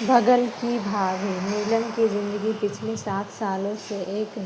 भगल की भाभी। नीलम की ज़िंदगी पिछले 7 सालों से एक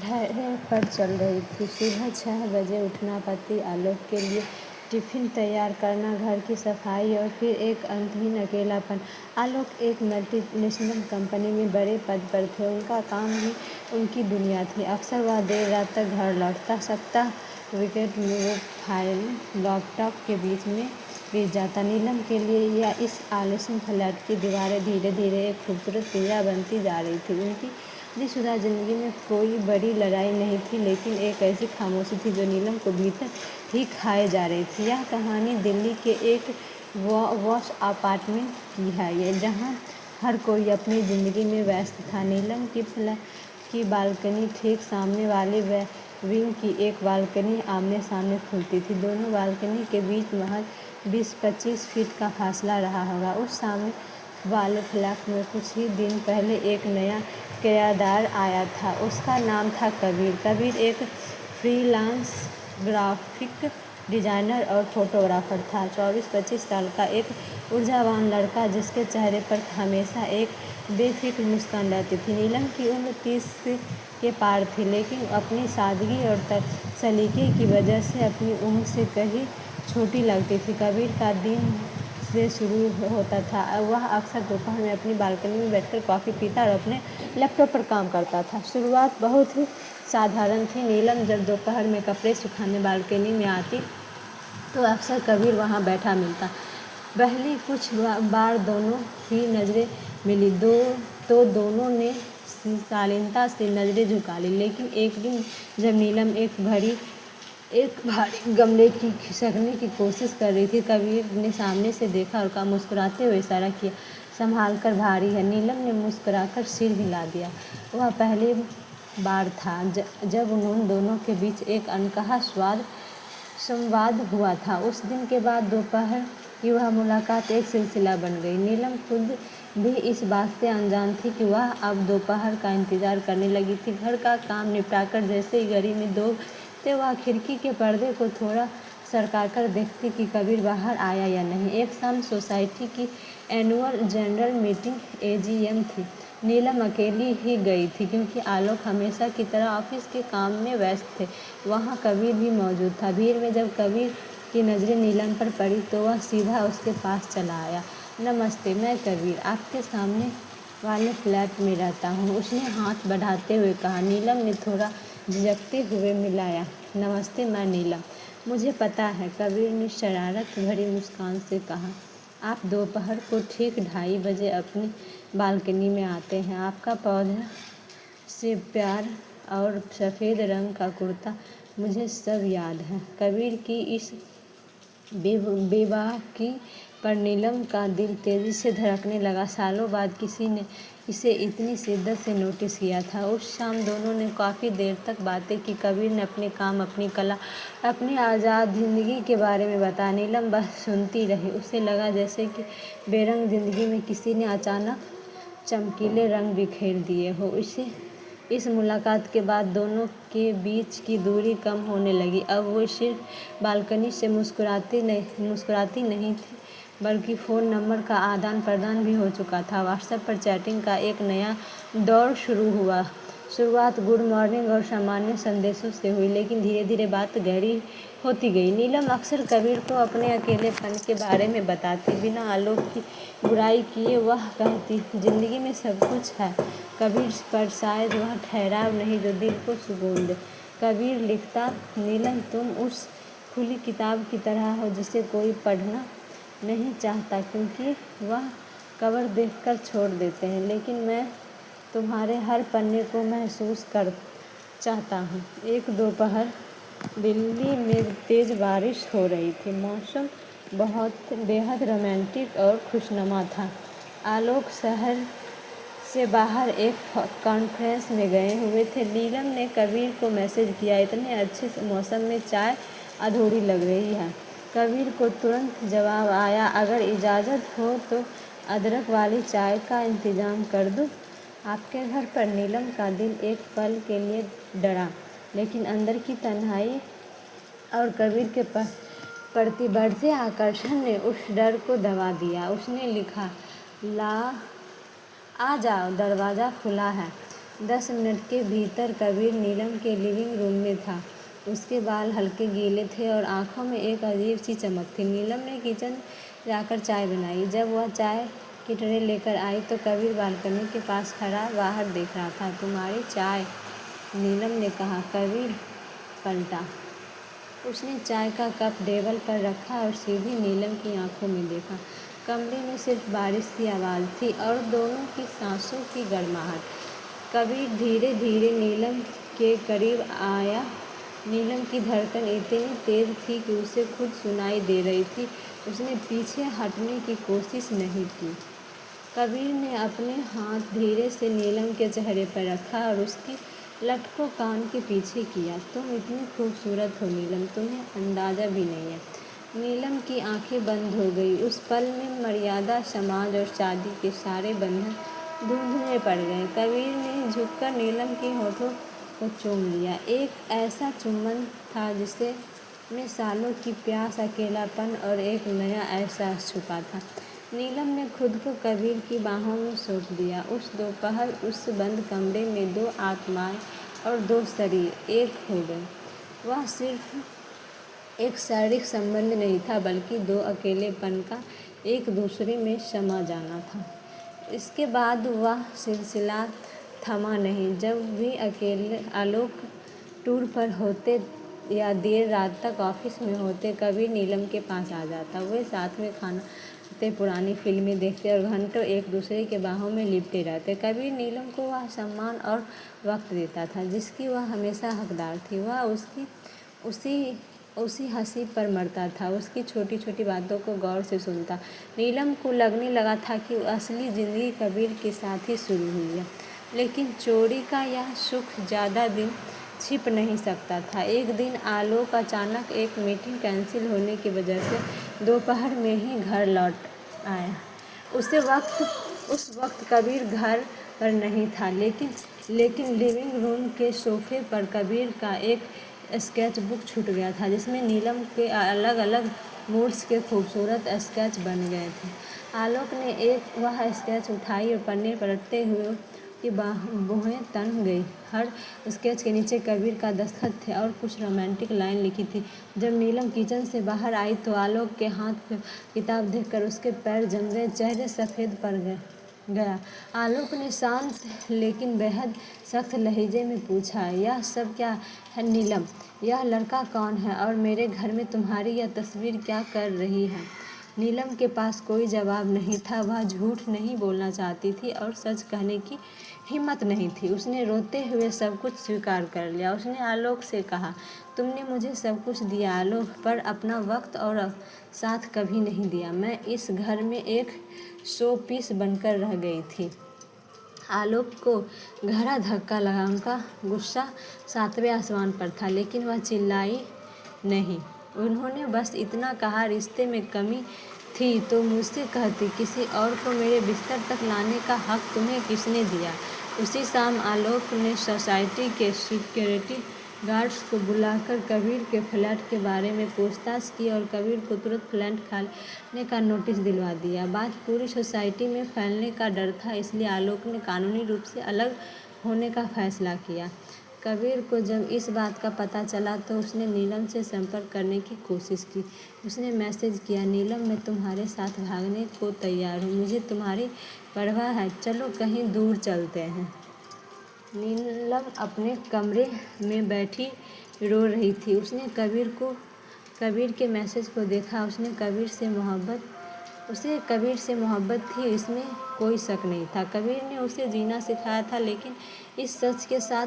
ढर्रे पर चल रही थी। सुबह 6 बजे उठना, पति आलोक के लिए टिफ़िन तैयार करना, घर की सफाई और फिर एक अंतहीन अकेलापन। आलोक एक मल्टीनेशनल कंपनी में बड़े पद पर थे। उनका काम ही उनकी दुनिया थी। अक्सर वह देर रात तक घर लौटता। सप्ताह वीकेंड में वो फाइल लैपटॉप के बीच में बीत जाता। नीलम के लिए या इस आलिशान फ्लैट की दीवारें धीरे धीरे एक खूबसूरत पिंजरा बनती जा रही थी। उनकी शादीशुदा जिंदगी में कोई बड़ी लड़ाई नहीं थी, लेकिन एक ऐसी खामोशी थी जो नीलम को भीतर ही खाए जा रही थी। यह कहानी दिल्ली के एक वॉश अपार्टमेंट की है, जहाँ हर कोई अपनी ज़िंदगी में व्यस्त था। नीलम की फ्लैट की बालकनी ठीक सामने वाले विंग की एक बालकनी आमने सामने खुलती थी। दोनों बालकनी के बीच महज 20-25 फीट का फासला रहा होगा। उस सामने वाले फ्लैट में कुछ ही दिन पहले एक नया किराएदार आया था। उसका नाम था कबीर। कबीर एक फ्रीलांस ग्राफिक डिजाइनर और फोटोग्राफर था। 24-25 साल का एक ऊर्जावान लड़का जिसके चेहरे पर हमेशा एक बेफिक्र मुस्कान रहती थी। नीलम की उम्र 30 के पार थी, लेकिन अपनी सादगी और सलीके की वजह से अपनी उम्र से कहीं छोटी लगती थी। कबीर का दिन से शुरू होता था। वह अक्सर दोपहर में अपनी बालकनी में बैठकर कॉफ़ी पीता और अपने लैपटॉप पर काम करता था। शुरुआत बहुत ही साधारण थी। नीलम जब दोपहर में कपड़े सुखाने बालकनी में आती तो अक्सर कबीर वहाँ बैठा मिलता। पहली कुछ बार दोनों की नज़रें मिली तो दोनों ने शालीनता से नज़रें झुका ली। लेकिन एक दिन जब नीलम एक भारी गमले की खिसकने की कोशिश कर रही थी, कबीर ने सामने से देखा और मुस्कुराते हुए इशारा किया, संभाल कर, भारी है। नीलम ने मुस्कुराकर सिर हिला दिया। वह पहली बार था जब उन दोनों के बीच एक अनकहा संवाद हुआ था। उस दिन के बाद दोपहर की वह मुलाकात एक सिलसिला बन गई। नीलम खुद भी इस बात से अनजान थी कि वह अब दोपहर का इंतजार करने लगी थी। घर का काम निपटाकर जैसे ही घड़ी में 2 बजते वह खिड़की के पर्दे को थोड़ा सरकाकर देखती कि कबीर बाहर आया या नहीं। एक शाम सोसाइटी की एनुअल जनरल मीटिंग एजीएम थी। नीलम अकेली ही गई थी क्योंकि आलोक हमेशा की तरह ऑफिस के काम में व्यस्त थे। वहाँ कबीर भी मौजूद था। भीड़ में जब कबीर की नज़रें नीलम पर पड़ी तो वह सीधा उसके पास चला आया। नमस्ते, मैं कबीर आपके सामने वाले फ्लैट में रहता हूँ, उसने हाथ बढ़ाते हुए कहा। नीलम ने थोड़ा झिझकते हुए मिलाया। नमस्ते, मैं नीलम। मुझे पता है, कबीर ने शरारत भरी मुस्कान से कहा। आप दोपहर को ठीक 2:30 बजे अपनी बालकनी में आते हैं। आपका पौधा से प्यार और सफ़ेद रंग का कुर्ता, मुझे सब याद है। कबीर की इस बेबाकी पर नीलम का दिल तेज़ी से धड़कने लगा। सालों बाद किसी ने इसे इतनी शिद्दत से नोटिस किया था। उस शाम दोनों ने काफ़ी देर तक बातें की। कबीर ने अपने काम, अपनी कला, अपनी आज़ाद ज़िंदगी के बारे में बताया। नीलम बस सुनती रही। उसे लगा जैसे कि बेरंग ज़िंदगी में किसी ने अचानक चमकीले रंग बिखेर दिए हो। इस मुलाकात के बाद दोनों के बीच की दूरी कम होने लगी। अब वो सिर्फ बालकनी से मुस्कुराती नहीं थी, बल्कि फ़ोन नंबर का आदान प्रदान भी हो चुका था। व्हाट्सएप पर चैटिंग का एक नया दौर शुरू हुआ। शुरुआत गुड मॉर्निंग और सामान्य संदेशों से हुई, लेकिन धीरे धीरे बात गहरी होती गई। नीलम अक्सर कबीर को अपने अकेलेपन के बारे में बताती। बिना आलोक की बुराई किए वह कहती, ज़िंदगी में सब कुछ है कबीर, पर शायद वह ठहराव नहीं जो दिल को सुकून दे। कबीर लिखता, नीलम तुम उस खुली किताब की तरह हो जिसे कोई पढ़ना नहीं चाहता क्योंकि वह कवर देखकर छोड़ देते हैं, लेकिन मैं तुम्हारे हर पन्ने को महसूस कर चाहता हूँ। एक दोपहर दिल्ली में तेज़ बारिश हो रही थी। मौसम बेहद रोमांटिक और खुशनुमा था। आलोक शहर से बाहर एक कॉन्फ्रेंस में गए हुए थे। नीलम ने कबीर को मैसेज किया, इतने अच्छे मौसम में चाय अधूरी लग रही है। कबीर को तुरंत जवाब आया, अगर इजाज़त हो तो अदरक वाली चाय का इंतज़ाम कर दूँ आपके घर पर। नीलम का दिल एक पल के लिए डरा, लेकिन अंदर की तन्हाई और कबीर के प्रति बढ़ते आकर्षण ने उस डर को दबा दिया। उसने लिखा, ला आ जाओ, दरवाज़ा खुला है। 10 मिनट के भीतर कबीर नीलम के लिविंग रूम में था। उसके बाल हल्के गीले थे और आंखों में एक अजीब सी चमक थी। नीलम ने किचन जाकर चाय बनाई। जब वह चाय की ट्रे लेकर आई तो कबीर बालकनी के पास खड़ा बाहर देख रहा था। तुम्हारी चाय, नीलम ने कहा। कबीर पलटा। उसने चाय का कप टेबल पर रखा और सीधी नीलम की आंखों में देखा। कमरे में सिर्फ बारिश की आवाज़ थी और दोनों की सांसों की गर्माहट। कबीर धीरे धीरे नीलम के करीब आया। नीलम की धड़कन इतनी तेज थी कि उसे खुद सुनाई दे रही थी। उसने पीछे हटने की कोशिश नहीं की। कबीर ने अपने हाथ धीरे से नीलम के चेहरे पर रखा और उसकी लट को कान के पीछे किया। तुम इतनी खूबसूरत हो नीलम, तुम्हें अंदाज़ा भी नहीं है। नीलम की आंखें बंद हो गई। उस पल में मर्यादा, समाज और शादी के सारे बंधन धुंधले पड़ गए। कबीर ने झुककर नीलम के होठों को चूम लिया। एक ऐसा चुम्बन था जिसे में सालों की प्यास, अकेलापन और एक नया एहसास छुपा था। नीलम ने खुद को कबीर की बाहों में सौंप दिया। उस दोपहर उस बंद कमरे में दो आत्माएं और दो शरीर एक हो गए। वह सिर्फ एक शारीरिक संबंध नहीं था बल्कि दो अकेलेपन का एक दूसरे में समा जाना था। इसके बाद वह सिलसिला थमा नहीं। जब भी अकेले आलोक टूर पर होते या देर रात तक ऑफिस में होते, कबीर नीलम के पास आ जाता। वे साथ में खाना खाते, पुरानी फिल्में देखते और घंटों एक दूसरे के बाहों में लिपटे रहते। कबीर नीलम को वह सम्मान और वक्त देता था जिसकी वह हमेशा हकदार थी। वह उसकी उसी हंसी पर मरता था, उसकी छोटी छोटी बातों को गौर से सुनता। नीलम को लगने लगा था कि असली ज़िंदगी कबीर के साथ ही शुरू हुई है, लेकिन चोरी का यह सुख ज़्यादा दिन छिप नहीं सकता था। एक दिन आलोक अचानक एक मीटिंग कैंसिल होने की वजह से दोपहर में ही घर लौट आया। उस वक्त कबीर घर पर नहीं था, लेकिन लिविंग रूम के सोफे पर कबीर का एक स्केच बुक छूट गया था जिसमें नीलम के अलग अलग मूड्स के खूबसूरत स्केच बन गए थे। आलोक ने वह स्केच उठाई और पन्ने पलटते हुए की बाहें तन गई। हर स्केच के नीचे कबीर का दस्तखत थे और कुछ रोमांटिक लाइन लिखी थी। जब नीलम किचन से बाहर आई तो आलोक के हाथ में किताब देखकर उसके पैर जम गए, चेहरे सफ़ेद पड़ गया। आलोक ने शांत लेकिन बेहद सख्त लहजे में पूछा, यह सब क्या है नीलम? यह लड़का कौन है और मेरे घर में तुम्हारी यह तस्वीर क्या कर रही है? नीलम के पास कोई जवाब नहीं था। वह झूठ नहीं बोलना चाहती थी और सच कहने की हिम्मत नहीं थी। उसने रोते हुए सब कुछ स्वीकार कर लिया। उसने आलोक से कहा, तुमने मुझे सब कुछ दिया आलोक, पर अपना वक्त और साथ कभी नहीं दिया। मैं इस घर में एक शो पीस बनकर रह गई थी। आलोक को गहरा धक्का लगा। उनका गुस्सा 7वें आसमान पर था, लेकिन वह चिल्लाई नहीं। उन्होंने बस इतना कहा, रिश्ते में कमी थी तो मुझसे कहती। किसी और को मेरे बिस्तर तक लाने का हक तुम्हें किसने दिया? उसी शाम आलोक ने सोसाइटी के सिक्योरिटी गार्ड्स को बुलाकर कबीर के फ्लैट के बारे में पूछताछ की और कबीर को तुरंत फ्लैट खाली का नोटिस दिलवा दिया। बात पूरी सोसाइटी में फैलने का डर था, इसलिए आलोक ने कानूनी रूप से अलग होने का फैसला किया। कबीर को जब इस बात का पता चला तो उसने नीलम से संपर्क करने की कोशिश की। उसने मैसेज किया, नीलम, मैं तुम्हारे साथ भागने को तैयार हूँ। मुझे तुम्हारी परवाह है, चलो कहीं दूर चलते हैं। नीलम अपने कमरे में बैठी रो रही थी। उसने कबीर के मैसेज को देखा। उसे कबीर से मोहब्बत थी, इसमें कोई शक नहीं था। कबीर ने उसे जीना सिखाया था, लेकिन इस सच के साथ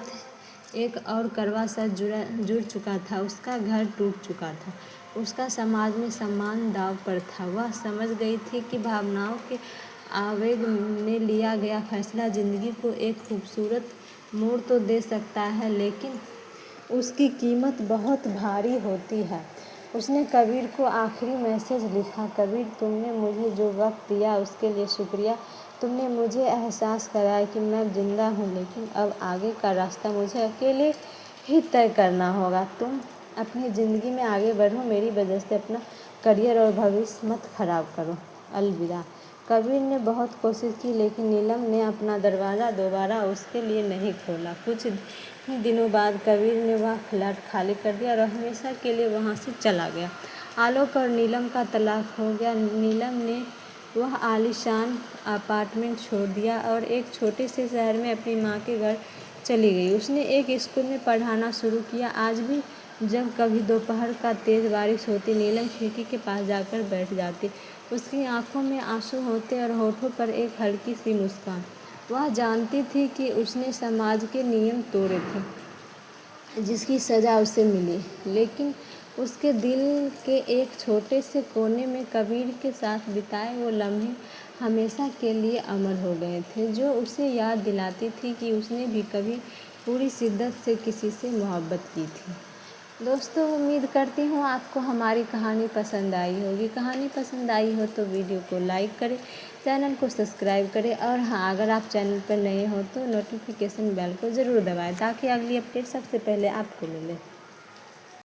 एक और कड़वा सच जुड़ चुका था। उसका घर टूट चुका था, उसका समाज में सम्मान दांव पर था। वह समझ गई थी कि भावनाओं के आवेग में लिया गया फैसला ज़िंदगी को एक खूबसूरत मोड़ तो दे सकता है, लेकिन उसकी कीमत बहुत भारी होती है। उसने कबीर को आखिरी मैसेज लिखा, कबीर, तुमने मुझे जो वक्त दिया उसके लिए शुक्रिया। तुमने मुझे एहसास कराया कि मैं जिंदा हूँ, लेकिन अब आगे का रास्ता मुझे अकेले ही तय करना होगा। तुम अपनी ज़िंदगी में आगे बढ़ो, मेरी वजह से अपना करियर और भविष्य मत खराब करो। अलविदा। कबीर ने बहुत कोशिश की, लेकिन नीलम ने अपना दरवाज़ा दोबारा उसके लिए नहीं खोला। कुछ ही दिनों बाद कबीर ने वह फ्लैट खाली कर दिया और हमेशा के लिए वहाँ से चला गया। आलोक और नीलम का तलाक हो गया। नीलम ने वह आलीशान अपार्टमेंट छोड़ दिया और एक छोटे से शहर में अपनी माँ के घर चली गई। उसने एक स्कूल में पढ़ाना शुरू किया। आज भी जब कभी दोपहर का तेज़ बारिश होती, नीलम खिड़की के पास जाकर बैठ जाती। उसकी आंखों में आंसू होते और होठों पर एक हल्की सी मुस्कान। वह जानती थी कि उसने समाज के नियम तोड़े थे, जिसकी सज़ा उसे मिली, लेकिन उसके दिल के एक छोटे से कोने में कबीर के साथ बिताए वो लम्हे हमेशा के लिए अमर हो गए थे, जो उसे याद दिलाती थी कि उसने भी कभी पूरी शिद्दत से किसी से मोहब्बत की थी। दोस्तों, उम्मीद करती हूँ आपको हमारी कहानी पसंद आई होगी। कहानी पसंद आई हो तो वीडियो को लाइक करें, चैनल को सब्सक्राइब करें और हाँ, अगर आप चैनल पर नए हो तो नोटिफिकेशन बेल को ज़रूर दबाएं ताकि अगली अपडेट सबसे पहले आपको मिले।